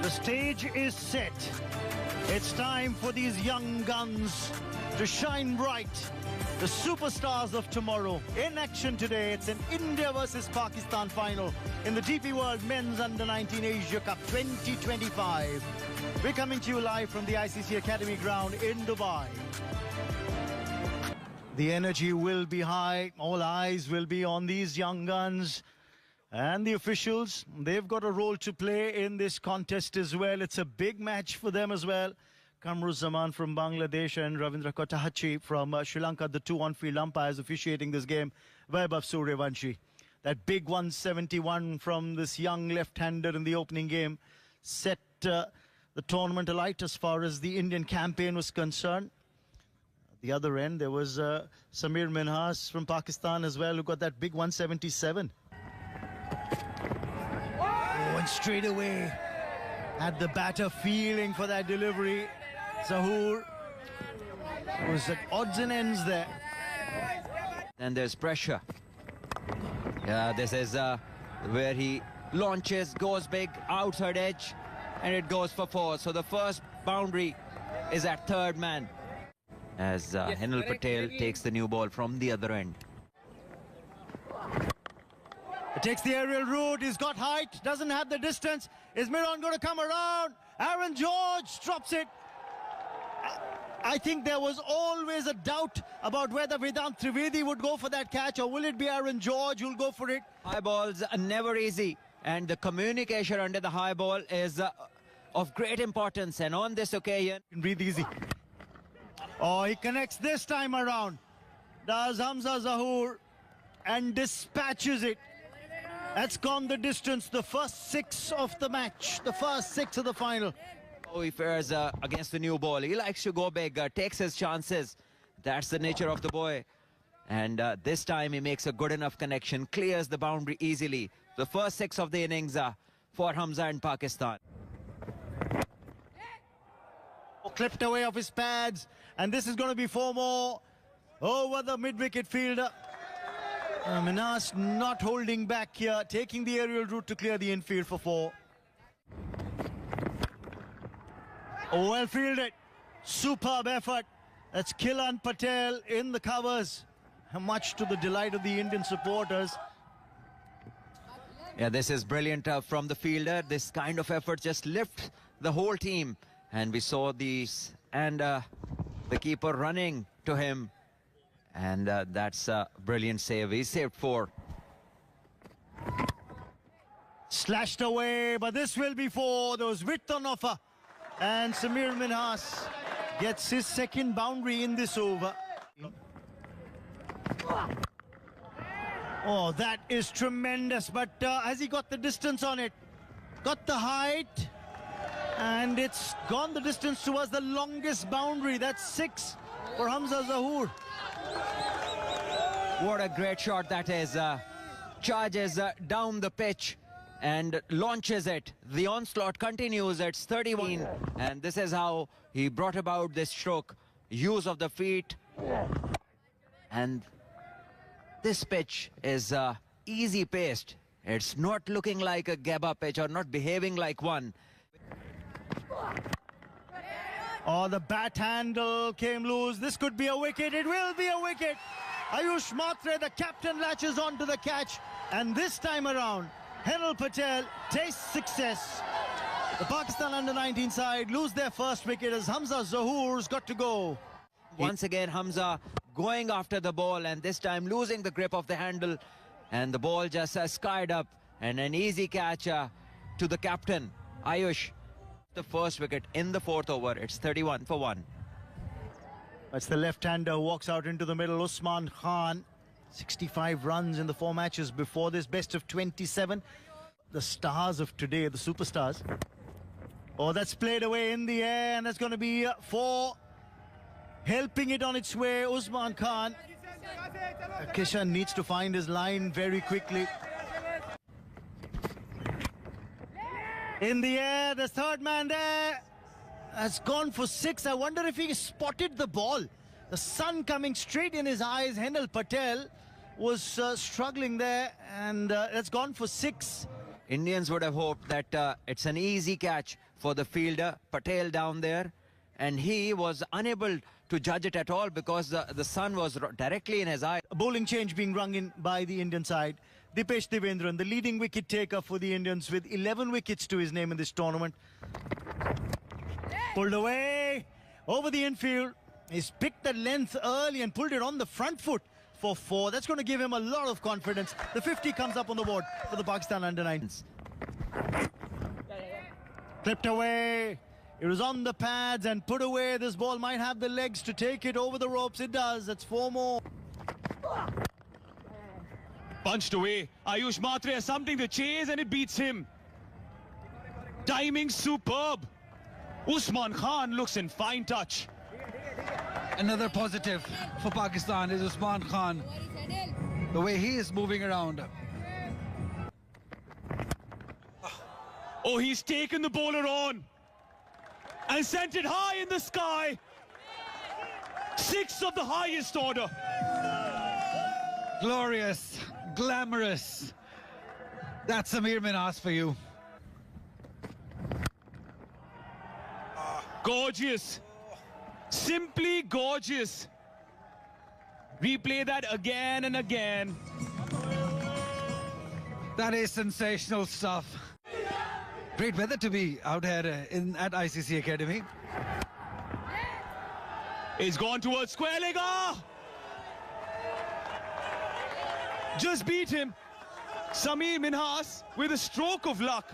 The stage is set. It's time for these young guns to shine bright. The superstars of tomorrow in action today. It's an India versus Pakistan final in the DP World Men's Under-19 Asia Cup 2025. We're coming to you live from the ICC Academy ground in Dubai. The energy will be high. All eyes will be on these young guns. And the officials, they've got a role to play in this contest as well. It's a big match for them as well. Kamruzzaman from Bangladesh and Ravindra Kotahachi from Sri Lanka, the two on-field umpires officiating this game. Vaibhav Suryavanshi. That big 171 from this young left-hander in the opening game set the tournament alight as far as the Indian campaign was concerned. At the other end, there was Samir Minhas from Pakistan as well, who got that big 177. And straight away had the batter feeling for that delivery. Zahoor was at odds and ends there. And there's pressure. Yeah, this is where he launches, goes big, outside edge, and it goes for four. So the first boundary is at third man as Henal Patel takes the new ball from the other end. Takes the aerial route, he's got height, doesn't have the distance. Is Miron going to come around? Aaron George drops it. I think there was always a doubt about whether Vedant Trivedi would go for that catch, or will it be Aaron George who'll go for it? High balls are never easy, and the communication under the high ball is of great importance, and on this occasion... Breathe easy. Oh, he connects this time around. Does Hamza Zahoor and dispatches it. That's gone the distance, the first six of the match, the first six of the final. Oh, he fares against the new ball. He likes to go big, takes his chances. That's the nature of the boy. And this time he makes a good enough connection, clears the boundary easily. The first six of the innings for Hamza and Pakistan. Clipped away off his pads, and this is going to be four more over the mid-wicket fielder. Minhas not holding back here, taking the aerial route to clear the infield for four. Oh, well fielded. Superb effort. That's Kilan Patel in the covers. Much to the delight of the Indian supporters. Yeah, this is brilliant from the fielder. This kind of effort just lifts the whole team. And we saw these, and the keeper running to him. And that's a brilliant save. He saved four. Slashed away, but this will be four. Those width on offer. And Samir Minhas gets his second boundary in this over. Oh, that is tremendous. But has he got the distance on it? Got the height. And it's gone the distance towards the longest boundary. That's six for Hamza Zahoor. What a great shot that is. Charges down the pitch and launches it. The onslaught continues. It's 31. And this is how he brought about this stroke. Use of the feet. And this pitch is easy paced. It's not looking like a Gabba pitch or not behaving like one. Oh, the bat handle came loose. This could be a wicket. It will be a wicket. Ayush Matre, the captain, latches on to the catch. And this time around, Henal Patel tastes success. The Pakistan under-19 side lose their first wicket as Hamza Zahoor's got to go. Once again, Hamza going after the ball, and this time losing the grip of the handle. And the ball just skied up. And an easy catch to the captain, Ayush. The first wicket in the fourth over. It's 31 for 1. That's the left-hander who walks out into the middle, Usman Khan. 65 runs in the 4 matches before this, best of 27. The stars of today, the superstars. Oh, that's played away in the air, and that's going to be 4. Helping it on its way, Usman Khan. Kishan needs to find his line very quickly. In the air, the third man there has gone for 6. I wonder if he spotted the ball. The sun coming straight in his eyes. Henal Patel was struggling there, and that's gone for 6. Indians would have hoped that it's an easy catch for the fielder, Patel down there. And he was unable to judge it at all because the sun was directly in his eye. A bowling change being rung in by the Indian side. Dipesh Devendran, the leading wicket taker for the Indians with 11 wickets to his name in this tournament. Pulled away over the infield. He's picked the length early and pulled it on the front foot for 4. That's going to give him a lot of confidence. The 50 comes up on the board for the Pakistan under-9s. Clipped away. It was on the pads and put away. This ball might have the legs to take it over the ropes. It does. That's 4 more. Punched away. Ayush Matre has something to chase and it beats him. Timing superb. Usman Khan looks in fine touch. Another positive for Pakistan is Usman Khan. The way he is moving around. Oh, he's taken the bowler on and sent it high in the sky. 6 of the highest order. Glorious, glamorous. That's Samir Minhas for you. Gorgeous. Simply gorgeous. Replay that again and again. That is sensational stuff. Great weather to be out here at ICC Academy. He's gone towards square leg. Just beat him. Samir Minhas with a stroke of luck.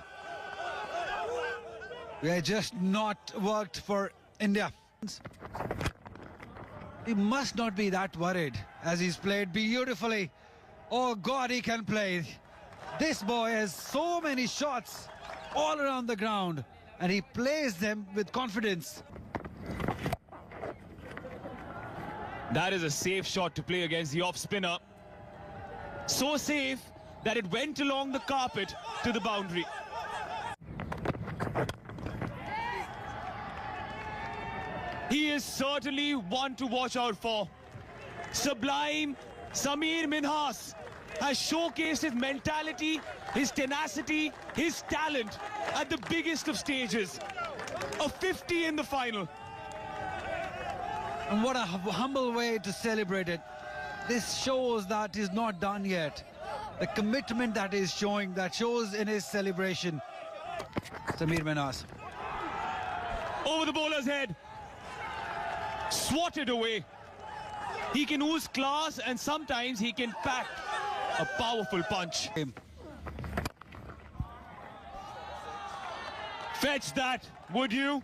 We are just not worked for India. He must not be that worried as he's played beautifully. Oh God, he can play. This boy has so many shots all around the ground and he plays them with confidence. That is a safe shot to play against the off spinner. So safe that it went along the carpet to the boundary. He is certainly one to watch out for. Sublime Samir Minhas has showcased his mentality, his tenacity, his talent at the biggest of stages. A 50 in the final. And what a humble way to celebrate it. This shows that he's not done yet. The commitment that he's showing, that shows in his celebration. Samir Minhas. Over the bowler's head. Swatted away. He can ooze class and sometimes he can pack a powerful punch. Fetch that, would you?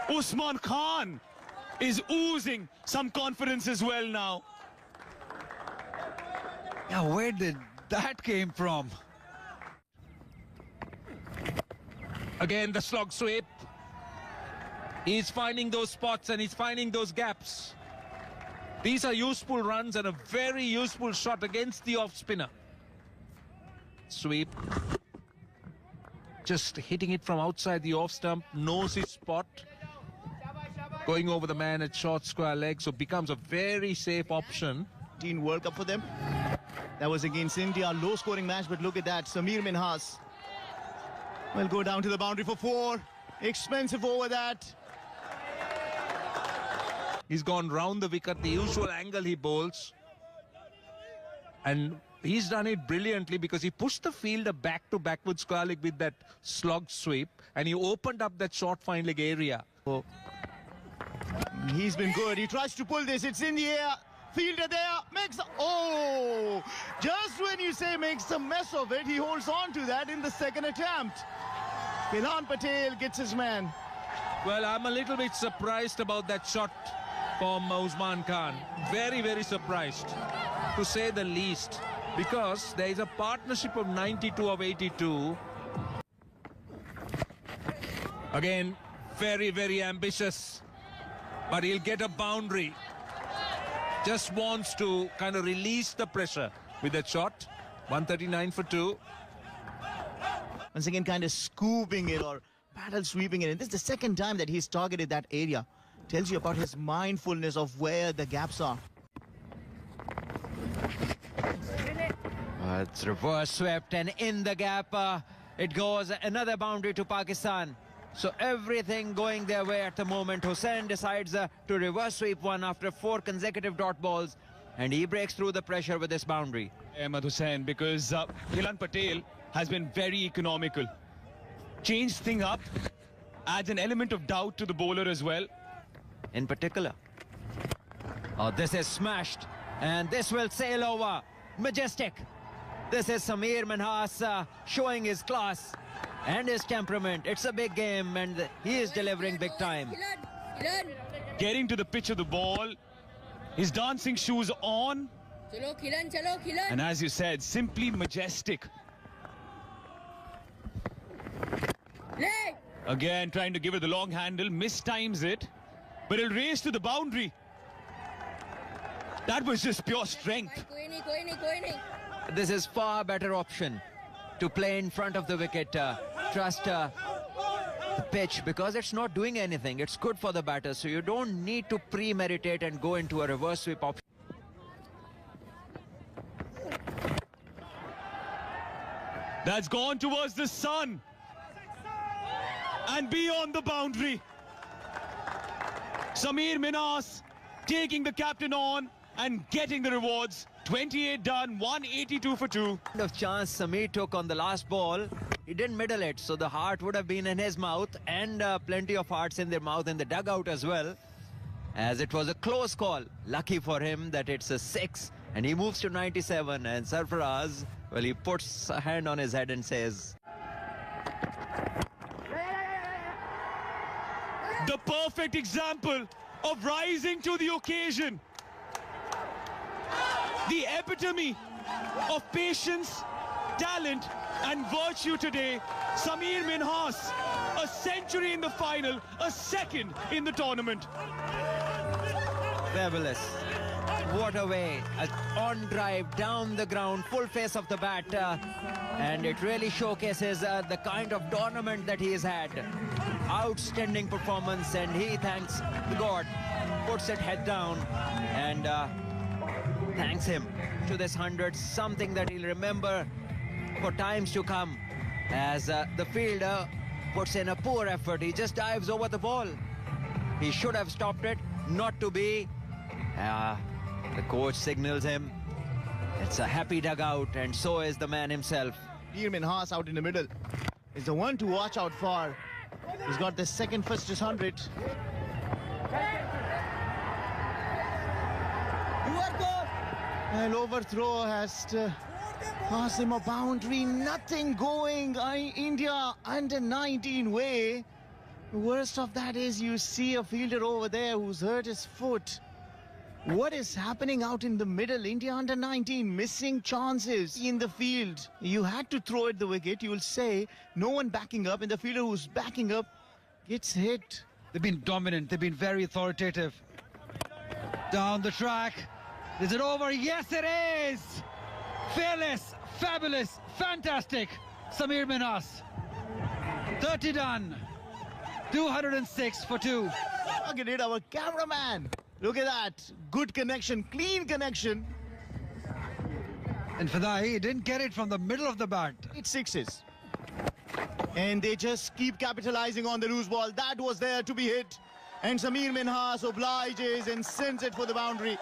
Usman Khan is oozing some confidence as well now. Yeah, where did that came from? Again, the slog sweep. He's finding those spots and he's finding those gaps. These are useful runs and a very useful shot against the off spinner. Sweep. Just hitting it from outside the off stump, knows his spot. Going over the man at short square leg, so becomes a very safe option. World Cup for them. That was against India, low scoring match, but look at that. Samir Minhas will go down to the boundary for 4. Expensive over that. He's gone round the wicket, the usual angle he bowls. And he's done it brilliantly because he pushed the fielder back to backward square leg with that slog sweep and he opened up that short fine leg area. Oh. He's been good. He tries to pull this. It's in the air. Fielder there makes... Oh! Just when you say makes a mess of it, he holds on to that in the second attempt. Pilhan Patel gets his man. Well, I'm a little bit surprised about that shot from Usman Khan. Very, very surprised, to say the least, because there is a partnership of 92 of 82. Again, very, very ambitious, but he'll get a boundary. Just wants to kind of release the pressure with that shot. 139 for 2. Once again, kind of scooping it or paddle sweeping it. And this is the second time that he's targeted that area. Tells you about his mindfulness of where the gaps are. It's reverse swept and in the gap it goes. Another boundary to Pakistan. So everything going their way at the moment. Hussain decides to reverse sweep one after 4 consecutive dot balls, and he breaks through the pressure with this boundary. Ahmed Hussain, because Hilan Patel has been very economical. Changed thing up, adds an element of doubt to the bowler as well. In particular. Oh, this is smashed, and this will sail over. Majestic. This is Samir Minhas showing his class and his temperament. It's a big game, and he is delivering big time. Getting to the pitch of the ball, his dancing shoes on, and as you said, simply majestic. Again, trying to give it the long handle, mistimes it, but it'll race to the boundary. That was just pure strength. This is far better option to play in front of the wicket. Trust the pitch, because it's not doing anything. It's good for the batter, so you don't need to premeditate and go into a reverse sweep option. That's gone towards the sun and beyond the boundary. Samir Minhas taking the captain on and getting the rewards. 28 done, 182 for 2. Kind of chance Samir took on the last ball, he didn't middle it, so the heart would have been in his mouth, and plenty of hearts in their mouth in the dugout as well, as it was a close call. Lucky for him that it's a 6, and he moves to 97, and Sarfaraz, well, he puts a hand on his head and says, the perfect example of rising to the occasion. The epitome of patience, talent and virtue today. Samir Minhas, a century in the final, a second in the tournament. fabulous. What a way, on drive, down the ground, full face of the bat, and it really showcases the kind of tournament that he has had. Outstanding performance, and he thanks God, puts it head down, and thanks him to this 100, something that he'll remember for times to come, as the fielder puts in a poor effort. He just dives over the ball. He should have stopped it, not to be. The coach signals him. It's a happy dugout, and so is the man himself. Samir Minhas out in the middle is the one to watch out for. He's got the second fastest 100. And overthrow has to pass him a boundary. Nothing going. India under 19 way. The worst of that is you see a fielder over there who's hurt his foot. What is happening out in the middle? India under 19 missing chances in the field. You had to throw at the wicket. You will say no one backing up, and the fielder who's backing up gets hit. They've been dominant. They've been very authoritative. Down the track. Is it over? Yes, it is! Fearless, fabulous, fantastic. Samir Minhas. 30 done. 206 for 2. Look at it, our cameraman. Look at that. Good connection, clean connection. And Fadai, he didn't get it from the middle of the bat. 8 sixes. And they just keep capitalizing on the loose ball. That was there to be hit. And Samir Minhas obliges and sends it for the boundary.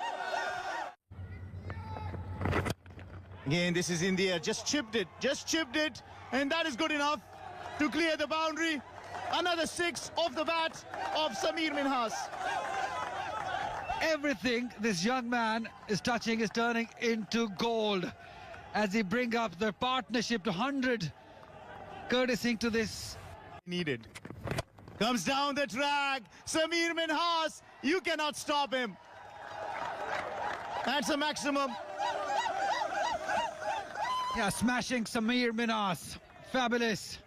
Again, this is in the air. Just chipped it. And that is good enough to clear the boundary. Another 6 off the bat of Samir Minhas. Everything this young man is touching is turning into gold as he bring up the partnership to 100, courtesy to this. Needed. Comes down the track. Samir Minhas. You cannot stop him. That's a maximum. Yeah, smashing Samir Minhas. Fabulous.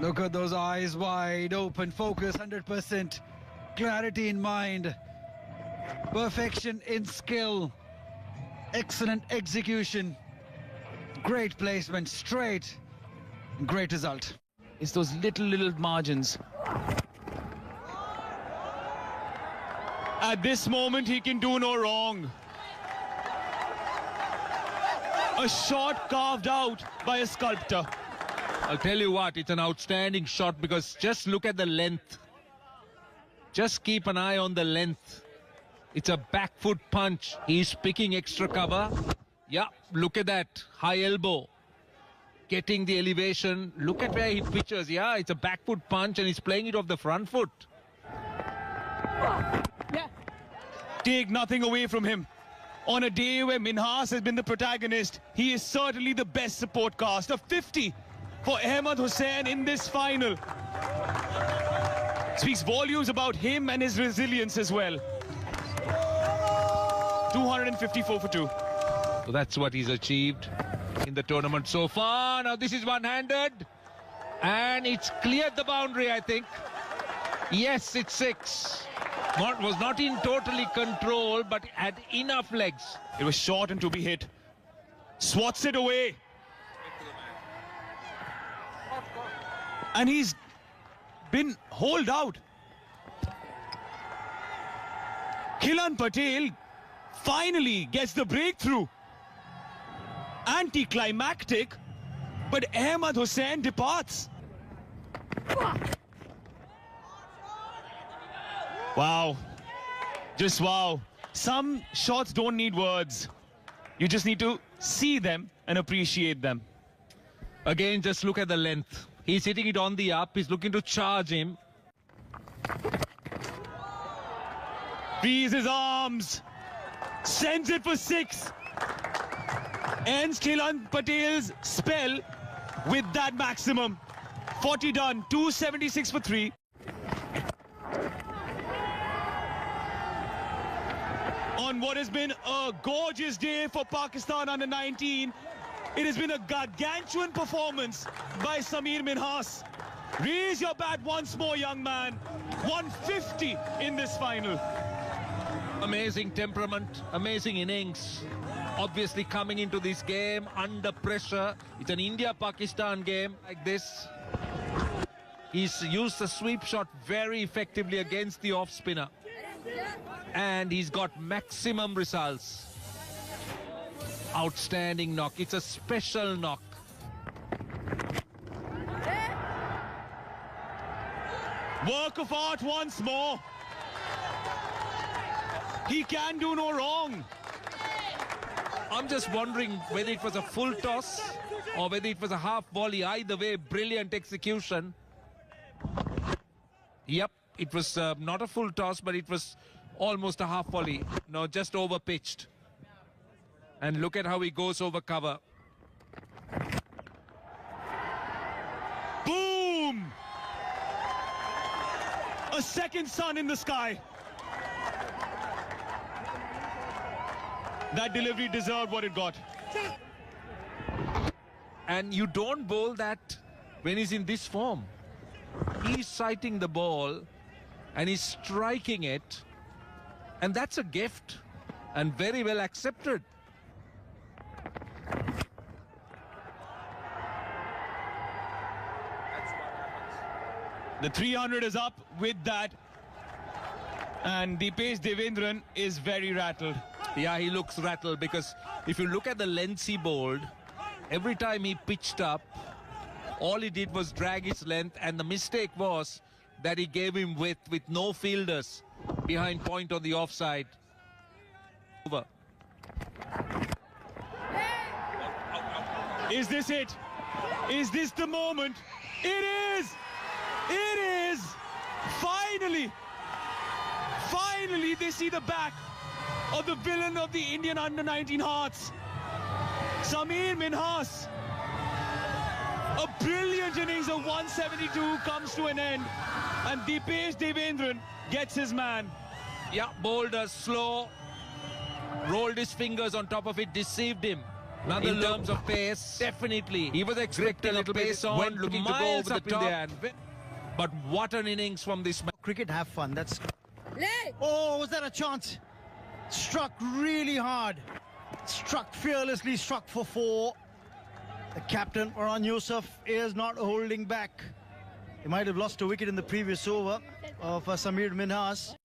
Look at those eyes wide open, focus 100%, clarity in mind, perfection in skill, excellent execution, great placement, straight, great result. It's those little margins. At this moment, he can do no wrong. A shot carved out by a sculptor. I'll tell you what, it's an outstanding shot because just look at the length. Just keep an eye on the length. It's a back foot punch. He's picking extra cover. Yeah, look at that. High elbow. Getting the elevation. Look at where he pitches. Yeah, it's a back foot punch and he's playing it off the front foot. Take nothing away from him. On a day where Minhas has been the protagonist, he is certainly the best support cast. A 50 for Ahmed Hussain in this final. Speaks volumes about him and his resilience as well. 254 for 2. So that's what he's achieved in the tournament so far. Now this is one-handed. And it's cleared the boundary, I think. Yes, it's 6. Was not in totally control, but had enough legs. It was short and to be hit. Swats it away. And he's been holed out. Khilan Patel finally gets the breakthrough. Anticlimactic, but Ahmed Hussain departs. Wow. Just wow. Some shots don't need words. You just need to see them and appreciate them. Again, just look at the length. He's hitting it on the up. He's looking to charge him. Frees his arms. Sends it for 6. Ends Khilan Patel's spell with that maximum. 40 done. 276 for 3. On what has been a gorgeous day for Pakistan under 19, it has been a gargantuan performance by Sameer Minhas. Raise your bat once more, young man. 150 in this final. Amazing temperament, amazing innings. Obviously coming into this game under pressure. It's an India-Pakistan game like this. He's used the sweep shot very effectively against the off-spinner. And he's got maximum results. Outstanding knock. It's a special knock. Work of art once more. He can do no wrong. I'm just wondering whether it was a full toss or whether it was a half volley. Either way, brilliant execution. Yep, it was not a full toss, but it was almost a half volley. No, just over pitched. And look at how he goes over cover. Boom! A second sun in the sky. That delivery deserved what it got. And you don't bowl that when he's in this form. He's sighting the ball and he's striking it. And that's a gift and very well accepted. The 300 is up with that. And Dipesh Devendran is very rattled. Yeah, he looks rattled because if you look at the lengths he bowled, every time he pitched up, all he did was drag his length, and the mistake was that he gave him width with no fielders behind point on the offside. Over. Is this it? Is this the moment? It is! It is! Finally! Finally, they see the back of the villain of the Indian under-19 hearts. Sameer Minhas. A brilliant innings of 172 comes to an end. And Dipesh Devendran gets his man. Yeah, bowled a slow, rolled his fingers on top of it, deceived him. In terms of pace, definitely. He was expecting a little pace on, went looking to go over the top. But what an innings from this man. Cricket, have fun. That's... Oh, was that a chance? Struck really hard. Struck fearlessly, struck for 4. The captain, Farhan Yusuf, is not holding back. He might have lost a wicket in the previous over of Sameer Minhas.